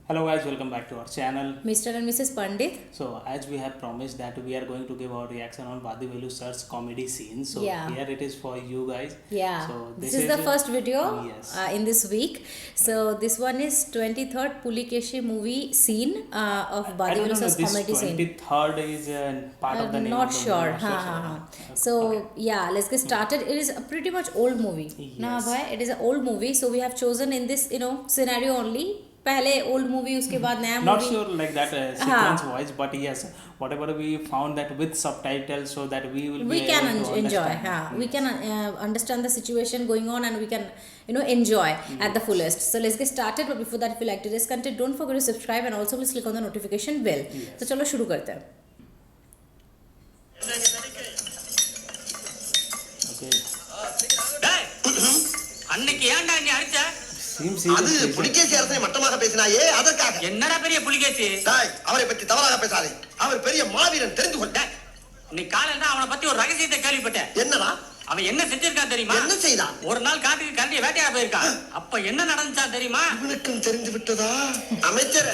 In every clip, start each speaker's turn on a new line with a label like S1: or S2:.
S1: Hello guys, welcome back to our channel.
S2: Mr. and Mrs. Pandit.
S1: So as we have promised that we are going to give our reaction on Vadivelu sir's comedy scene. So
S2: Yeah.
S1: here it is for you guys.
S2: Yeah,
S1: So
S2: this is the first video
S1: Yes.
S2: in this week. So this one is 23rd Pulikeshi movie scene of
S1: I don't
S2: Badivelu
S1: know.
S2: sir's
S1: This
S2: comedy scene.
S1: 23rd is part of the name.
S2: Not
S1: of the
S2: sure.
S1: movie. Not
S2: Ha,
S1: sure.
S2: ha, ha. So yeah, let's get started. It is a pretty much old movie. Na
S1: Yes.
S2: bhai, it is an old movie. So we have chosen in this scenario only. पहले old movie उसके बाद नया
S1: Not
S2: movie
S1: sure like that sequence wise, but yes, whatever we found that with subtitles so that we will
S2: we
S1: be
S2: can
S1: able to
S2: enjoy
S1: understand.
S2: we can understand the situation going on and we can enjoy at the fullest. So let's get started, but before that, if you like today's content, don't forget to subscribe and also please click on the notification bell.
S1: Yes.
S2: तो चलो शुरू करते हैं.
S1: Okay.
S3: அன்னைக்கு ஏன்டா நீ அடிச்ச?
S1: Seems
S4: அது
S1: seriously.
S4: புலிகேசி அரசனை மட்டமாக பேசினாயே அதற்காக.
S3: என்னடா பெரிய புலிகேசி?
S4: டேய், அவரை பற்றி தவறாக பேசாதே. அவர் பெரிய மாவீரன், தெரிந்து கொண்ட.
S3: நீ காலையில தான் அவனை பத்தி ஒரு ரகசியத்தை கேள்விப்பட்டேன்.
S4: என்னடா?
S3: அவன் என்ன செஞ்சிருக்கான் தெரியுமா?
S4: என்ன செய்தான்?
S3: ஒரு நாள் காட்டுக்கு கரடியை வேட்டையாட போயிருக்கான். அப்ப என்ன நடந்துச்சா தெரியுமா?
S4: இவனுக்கும் தெரிந்து விட்டதா? அமைச்சர்,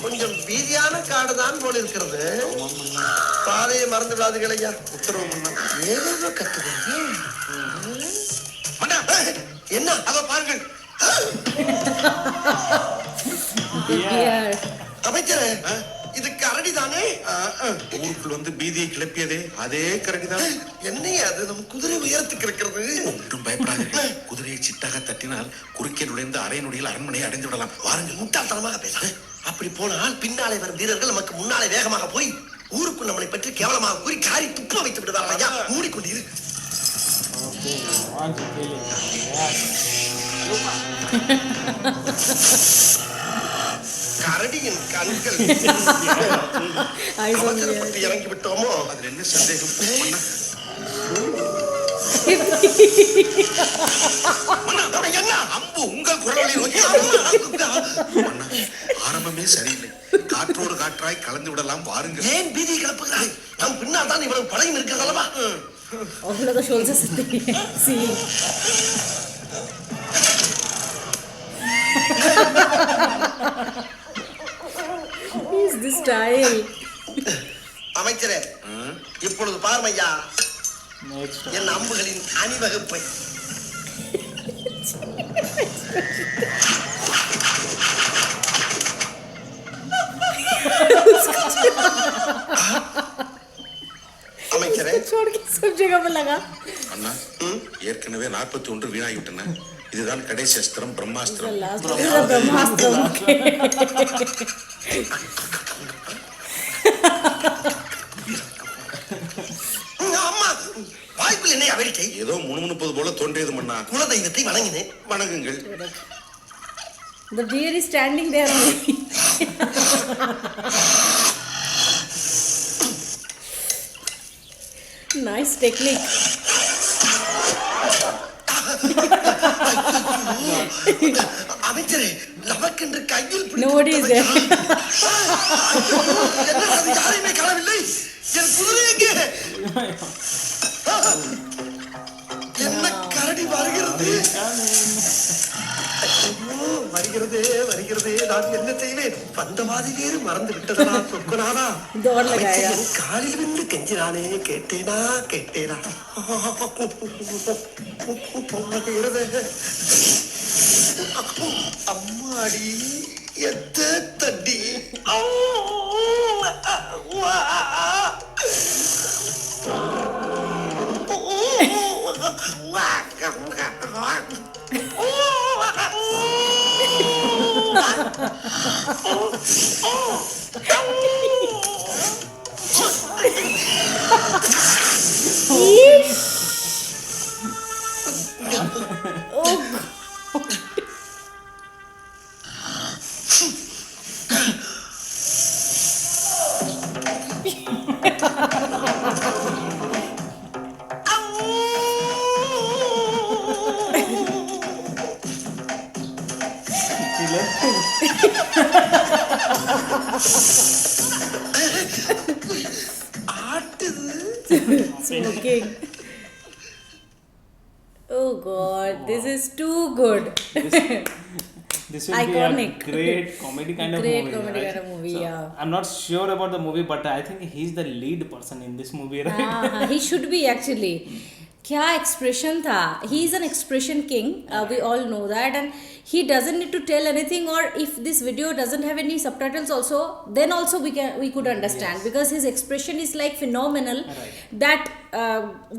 S4: கொஞ்சம் பீதியான காடுதான் போல இருக்கிறது. பாதையை மறந்து விடாதீர்கள் ஐயா. உத்தரவு மன்னா. ஏதோ கத்துக்கிறது. மன்னா, என்ன? அதோ பாருங்கள்.
S2: Dear.
S4: அமைச்சரே, இது கரடி தானே?
S5: ஊருக்குள் வந்து பீதியை கிளப்பியதே அதே கரடிதான்.
S4: என்னையா அது? நம்ம குதிரை உயரத்துக்கு இருக்கிறது.
S5: ஒன்றும் பயப்படாதீர்கள். குதிரையை சிட்டாக தட்டினால் குறுக்கே நுழைந்து அரை நொடியில் அரண்மனையை அடைந்து விடலாம்.
S4: வாருங்கள், முட்டாள்தனமாக பேச. அப்படி போனால் பின்னாலே வரும் வீரர்கள் நமக்கு முன்னாலே வேகமாக போய் ஊருக்குள் நம்மளை பற்றி கேவலமாக கூறி காரி துப்ப வைத்து விடுவார்கள். ஐயா, மூடிக்கொண்டிரு.
S1: Okay, wants feeling. Yes.
S4: கரடியின் கண்கள்
S2: Eyes on
S4: அவசரப்பட்டு இறங்கி விட்டோமோ?
S5: அதில் என்ன சந்தேகம்? மன்னா,
S4: மன்னா, அவன் என்ன?
S5: அம்பு உங்கள் குரலை நோக்கி. மன்னா, ஆரம்பமே சரியில்லை. காற்றோடு காற்றாய் கலந்து விடலாம். வாருங்கள்.
S4: ஏன் பீதியை கிளப்புகிறாய்? நம் பின்னால் தான் இவ்வளவு படையும் இருக்கிறது அல்லவா?
S2: All of the shoulders see. Is this style?
S4: அமைச்சரே, இப்பொழுது பார்மையா
S1: Next.
S4: என் அம்புகளின் அணிவகுப்பை. அமைச்சரே,
S2: छोड़ के सब जगह पर लगा.
S5: அண்ணா, ஏற்கனவே 41 வீணாகிவிட்டன. இதுதான் கடைசி அஸ்திரம்,
S2: The
S5: Brahmastra.
S2: last one is a Brahmastra.
S4: அம்மா, வாய்ப்பில் என்னையா வேடிக்கை?
S5: ஏதோ முணுமுணுப்பது போல தோன்றியது மன்னா.
S4: குலதெய்வத்தை வணங்கினேன்.
S5: வணங்குங்கள்.
S2: The deer is standing there only. Nice technique.
S4: அமைச்சரே, நமக்கென்று கையில் பிடித்து
S2: Nobody is there.
S4: என்ன அது? யாரையுமே காணவில்லை. என் குதிரை எங்கே? என்ன கரடி வருகிறது? ஐயோ, வருகிறதே வருகிறதே. நான் என்ன செய்வேன்? வந்த மாதிரியே மறந்து விட்டதா சொக்கனானா?
S2: दौड़ लगाएगा.
S4: அமைச்சன் காலில் விழுந்து கெஞ்சினானே, கேட்டேனா கேட்டேனா? வருகிறதே. அம்மாடி, எத்த தண்டி.
S2: Smoking. Oh god, this is too good.
S1: this will
S2: Iconic.
S1: be a great comedy kind of
S2: Great
S1: movie.
S2: comedy
S1: right?
S2: kind of movie,
S1: So,
S2: yeah.
S1: I'm not sure about the movie, but I think he's the lead person in this movie, right?
S2: He should be actually. क्या expression था? He is an expression king. We all know that, and he doesn't need to tell anything. Or if this video doesn't have any subtitles, also then also we could understand, because his expression is like phenomenal.
S1: Right.
S2: That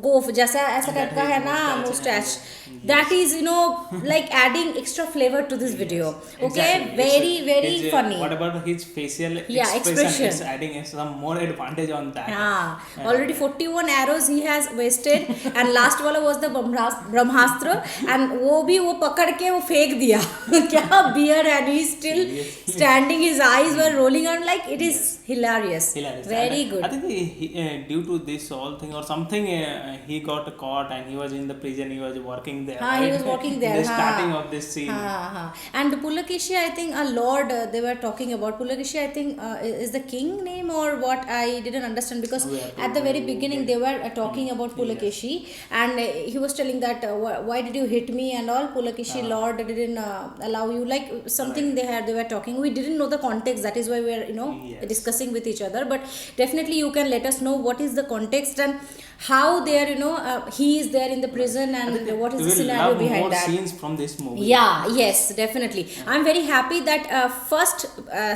S2: go जैसा ऐसा
S1: That
S2: type का
S1: his
S2: है ना
S1: mustache,
S2: mustache. That is, you know, like adding extra flavor to this video. Okay,
S1: Exactly.
S2: very
S1: It's,
S2: very funny.
S1: What about his facial
S2: Yeah, expression.
S1: It's adding some more advantage on that.
S2: हाँ, already 41 arrows he has wasted, and last वाला was the Brahmastra, and वो भी वो पकड़ के वो फेंक दिया क्या beard, and he's still standing, his eyes were rolling on, like it is hilarious. Very
S1: And
S2: good.
S1: I think due to this whole thing or something, he got caught and he was in the prison. He was working there.
S2: हाँ, he
S1: right?
S2: was working there.
S1: In the
S2: हाँ.
S1: starting of this scene.
S2: हाँ. And Pulakeshi, I think a lord they were talking about. Pulakeshi, I think is the king name or what? I didn't understand, because
S1: We have to
S2: at the very beginning they were talking about Pulakeshi, and he was telling that why did you hit me and all. Pulakeshi lord didn't allow you, like something they were talking. We didn't know the context. That is why we are
S1: Yes.
S2: discussing with each other. But definitely you can let us know what is the context and how they are he is there in the prison, and what is
S1: We
S2: the
S1: will
S2: scenario
S1: love
S2: behind
S1: more
S2: that.
S1: scenes from this movie.
S2: Yeah, yes, definitely. I'm very happy that first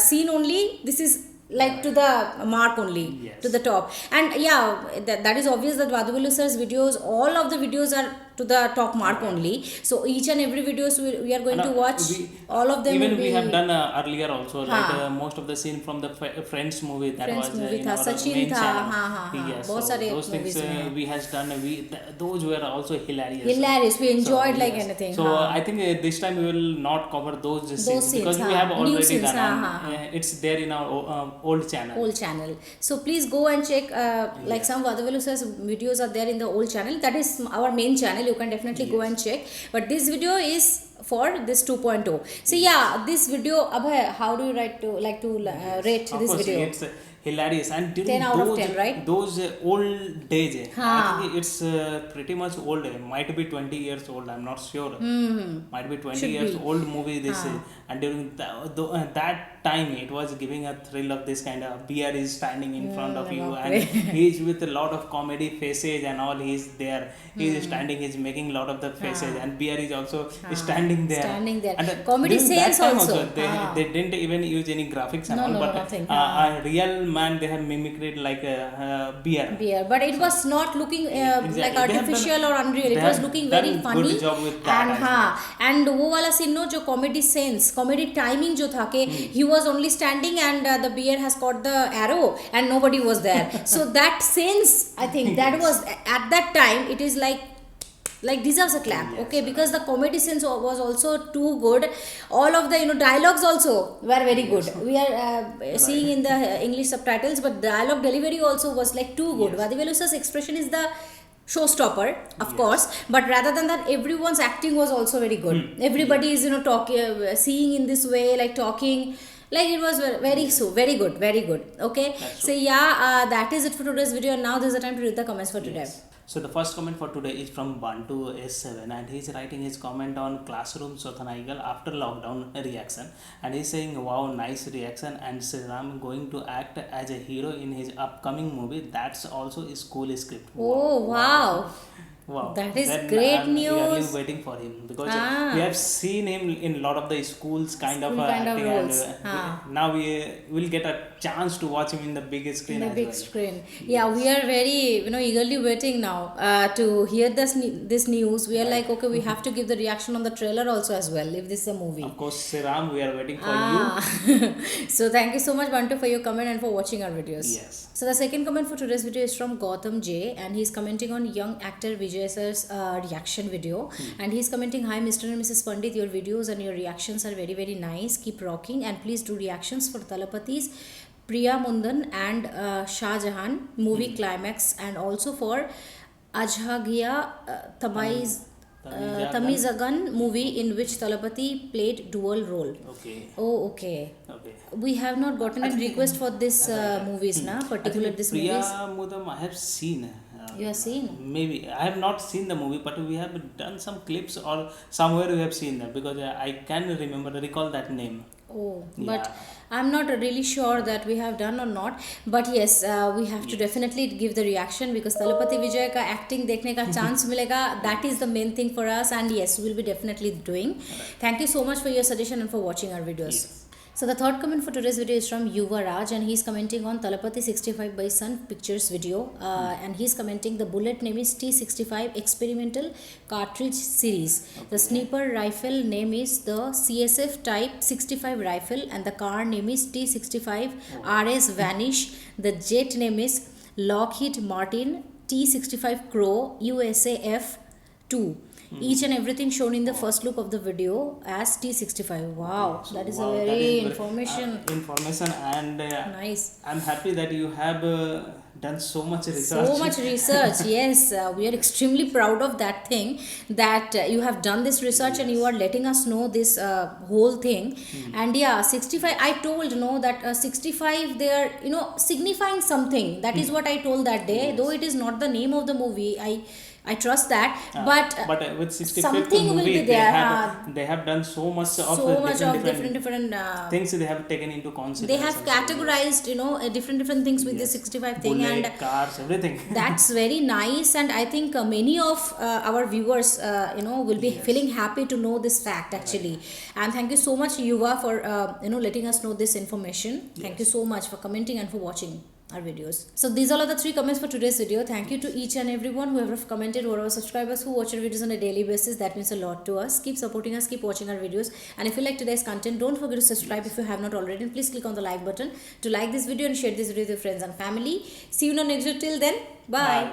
S2: scene only, this is like to the mark only,
S1: Yes.
S2: to the top. And yeah, that is obvious that Vaduvelu sir's videos, all of the videos are to the top mark only. So each and every videos we are going to watch, all of them
S1: Even
S2: will be.
S1: we have done earlier also, like
S2: हाँ.
S1: most of the scene from the Friends movie that
S2: Friends
S1: was
S2: movie
S1: in
S2: था,
S1: our
S2: Sachin
S1: main
S2: था,
S1: channel.
S2: हाँ.
S1: Yes,
S2: बहुत
S1: so
S2: सारे
S1: those things
S2: movies में हैं.
S1: we has done. Those were also hilarious.
S2: Hilarious. We enjoyed like
S1: yes.
S2: anything.
S1: So
S2: हाँ.
S1: I think this time we will not cover those scenes
S2: scenes,
S1: because we
S2: हाँ.
S1: have
S2: New
S1: already
S2: scenes,
S1: done.
S2: हाँ,
S1: and,
S2: हाँ.
S1: it's there in our old channel.
S2: Old channel. So please go and check like some Vaduvelu sir's videos are there in the old channel. That is our main channel. You can definitely go and check. But this video is for this 2.0. So yeah, this video, Abhay, how do you like to rate
S1: Of
S2: this
S1: course,
S2: video?
S1: it's hilarious, and during
S2: 10 out of 10, right?
S1: those old days,
S2: हाँ.
S1: I think it's pretty much old. Might be 20 years old. I'm not sure. Might be 20
S2: Should
S1: years
S2: be.
S1: old movie. This
S2: हाँ.
S1: and during that time, it was giving a thrill of this kind of beer is standing in front of you,
S2: बाप
S1: and
S2: रे.
S1: he's with a lot of comedy faces and all. He's there. He's standing. He's making a lot of the faces, and beer is also standing there.
S2: Standing there.
S1: And
S2: Comedy
S1: during that
S2: scenes
S1: time
S2: also.
S1: they didn't even use any graphics and
S2: No,
S1: all,
S2: no,
S1: but
S2: nothing.
S1: a real man they have mimicked like a beer.
S2: Beer, but it was not looking
S1: Exactly.
S2: like
S1: They have
S2: artificial
S1: done-
S2: or unreal. It
S1: they
S2: was
S1: have
S2: looking
S1: done
S2: very
S1: good
S2: funny.
S1: job with that
S2: And
S1: as
S2: हाँ, and वो वाला scene जो comedy sense, comedy timing जो था कि he was only standing and the bear has caught the arrow and nobody was there. So that sense, I think that was at that time it is like deserves a clap. Okay, because the comedy sense was also too good. All of the dialogues also were very good. We are seeing in the English subtitles, but dialogue delivery also was like too good. Vaduvelu sir's expression is the showstopper, of course, but rather than that, everyone's acting was also very good. Everybody is talking, seeing in this way, like talking. Like it was very good. Okay, so yeah, that is it for today's video. Now there's the time to read the comments for today.
S1: So the first comment for today is from Bantu S7, and he's writing his comment on Classroom Sothanaikal after lockdown reaction, and he's saying, wow, nice reaction, and Sriram going to act as a hero in his upcoming movie. That's also a school script.
S2: Oh wow.
S1: Wow,
S2: That is
S1: then
S2: great
S1: I'm eagerly
S2: news.
S1: waiting for him because
S2: Ah.
S1: we have seen him in a lot of the schools kind of
S2: School kind of
S1: acting,
S2: roles.
S1: and
S2: Ah.
S1: now we will get a chance to watch him in the big screen
S2: In the
S1: as
S2: big
S1: well.
S2: screen. Yeah, we are very eagerly waiting now to hear this news. We are like, okay, we have to give the reaction on the trailer also as well if this is a movie.
S1: Of course, Sriram, we are waiting for
S2: Ah. So thank you so much, Bantu, for your comment and for watching our videos.
S1: Yes.
S2: So the second comment for today's video is from Gautam J, and he's commenting on young actor Vijay sir's reaction video, and he's commenting, hi Mr. and Mrs. Pandit, your videos and your reactions are very very nice. Keep rocking, and please do reactions for Talapatis, Priya Mundan and Shah Jahan movie climax, and also for Ajhagia Tamizagan movie in which Talapati played dual role.
S1: Okay.
S2: Oh, okay.
S1: Okay.
S2: We have not gotten a request for this movies, na, particular this
S1: Priya
S2: movies.
S1: Mudam I have seen.
S2: You have seen?
S1: Maybe I have not seen the movie, but we have done some clips or somewhere we have seen that, because I can recall that name.
S2: Oh, but
S1: Yeah.
S2: I'm not really sure that we have done or not. But yes, we have to definitely give the reaction, because Talapati Vijay ka acting dekhne ka chance milega. That is the main thing for us, and yes, we'll be definitely doing. Thank you so much for your suggestion and for watching our videos.
S1: Yes.
S2: So the third comment for today's video is from Yuva Raj, and he's commenting on Talapati 65 by Sun Pictures video, and he's commenting the bullet name is T65 Experimental Cartridge Series. The sniper rifle name is the CSF Type 65 rifle, and the car name is T65 RS Vanish. The jet name is Lockheed Martin T65 Crow USAF 2. Each and everything shown in the first look of the video as T65. Wow,
S1: So,
S2: that is
S1: wow,
S2: a
S1: that
S2: very
S1: is
S2: information.
S1: information, and
S2: Nice.
S1: I'm happy that you have done so much research.
S2: So much research. Yes, we are extremely proud of that thing, that you have done this research and you are letting us know this whole thing. And yeah, 65, I told that 65 they are signifying something. That is what I told that day. Though it is not the name of the movie, I trust that, but
S1: with 65th
S2: something will
S1: movie,
S2: be there.
S1: they have done so much of
S2: So much of different
S1: things they have taken into consideration.
S2: they have categorized different things with this 65 thing,
S1: Bullet,
S2: and
S1: cars, everything.
S2: that's very nice. And I think many of our viewers will be feeling happy to know this fact actually. And thank you so much, Yuva, for letting us know this information. Thank you so much for commenting and for watching our videos. So these all are the 3 comments for today's video. Thank you to each and everyone who have commented, who are our subscribers who watch our videos on a daily basis. That means a lot to us. Keep supporting us, keep watching our videos, and if you like today's content, don't forget to subscribe if you have not already, and please click on the like button to like this video and share this video with your friends and family. See you in our next video. Till then, bye.